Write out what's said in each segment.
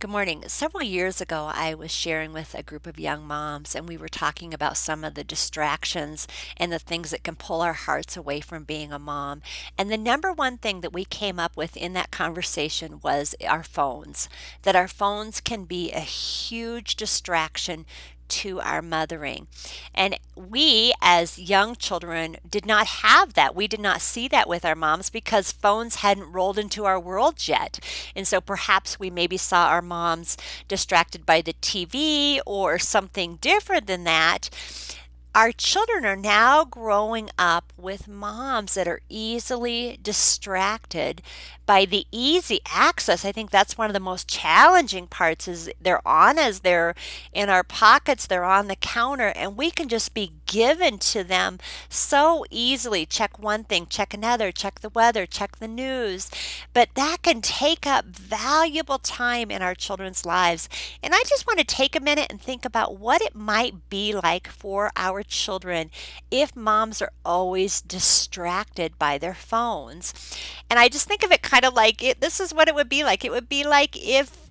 Good morning. Several years ago, I was sharing with a group of young moms, and we were talking about some of the distractions and the things that can pull our hearts away from being a mom. And the number one thing that we came up with in that conversation was our phones, that our phones can be a huge distraction to our mothering. And we, as young children, did not have that. We did not see that with our moms because phones hadn't rolled into our world yet. And so perhaps we maybe saw our moms distracted by the TV or something different than that. Our children are now growing up with moms that are easily distracted by the easy access. I think that's one of the most challenging parts is they're on us, they're in our pockets, they're on the counter, and we can just be given to them so easily. Check one thing, check another, check the weather, check the news. But that can take up valuable time in our children's lives. And I just want to take a minute and think about what it might be like for our children if moms are always distracted by their phones. And I just think of it kind of like this is what it would be like. It would be like if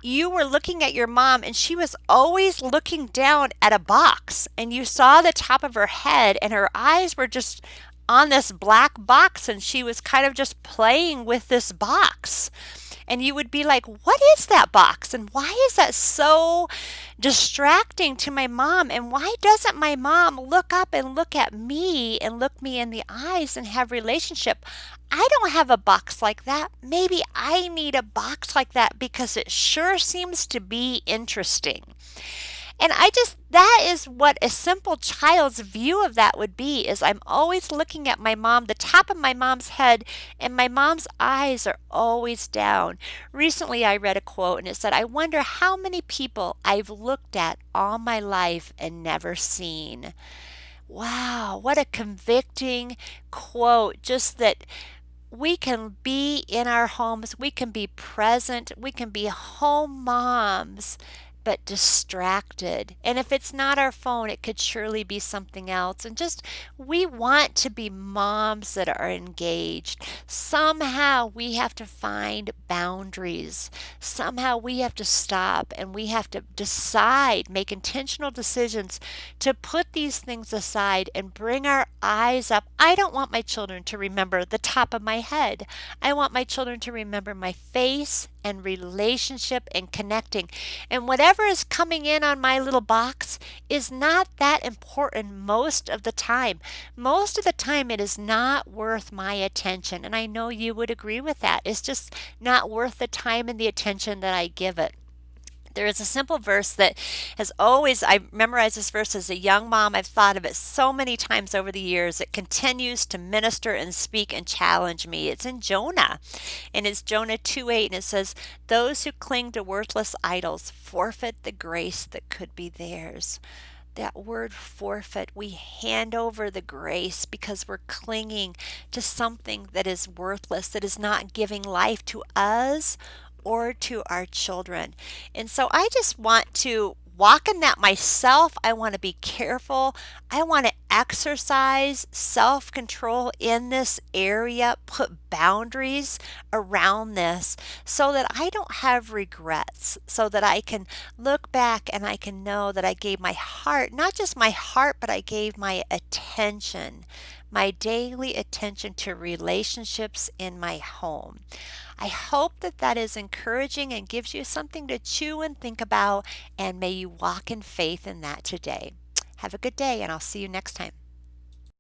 you were looking at your mom and she was always looking down at a box and you saw the top of her head and her eyes were just on this black box and she was kind of just playing with this box. And you would be like, what is that box? And why is that so distracting to my mom? And why doesn't my mom look up and look at me and look me in the eyes and have relationship? I don't have a box like that. Maybe I need a box like that because it sure seems to be interesting. And that is what a simple child's view of that would be is I'm always looking at my mom, the top of my mom's head, and my mom's eyes are always down. Recently I read a quote and it said, I wonder how many people I've looked at all my life and never seen. Wow, what a convicting quote. Just that we can be in our homes, we can be present, we can be home moms, but distracted. And if it's not our phone, it could surely be something else. And just, we want to be moms that are engaged. Somehow we have to find boundaries. Somehow we have to stop and we have to decide, make intentional decisions to put these things aside and bring our eyes up. I don't want my children to remember the top of my head. I want my children to remember my face and relationship and connecting. And whatever is coming in on my little box is not that important most of the time. Most of the time, it is not worth my attention. And I know you would agree with that. It's just not worth the time and the attention that I give it. There is a simple verse that I memorized this verse as a young mom. I've thought of it so many times over the years. It continues to minister and speak and challenge me. It's in Jonah, and it's Jonah 2:8, and it says, those who cling to worthless idols forfeit the grace that could be theirs. That word forfeit, we hand over the grace because we're clinging to something that is worthless, that is not giving life to us or to our children. And so I just want to walk in that myself. I want to be careful. I want to exercise self control in this area, put boundaries around this so that I don't have regrets, so that I can look back and I can know that I gave my heart, not just my heart, but I gave my attention, my daily attention to relationships in my home. I hope that that is encouraging and gives you something to chew and think about, and may you walk in faith in that today. Have a good day, and I'll see you next time.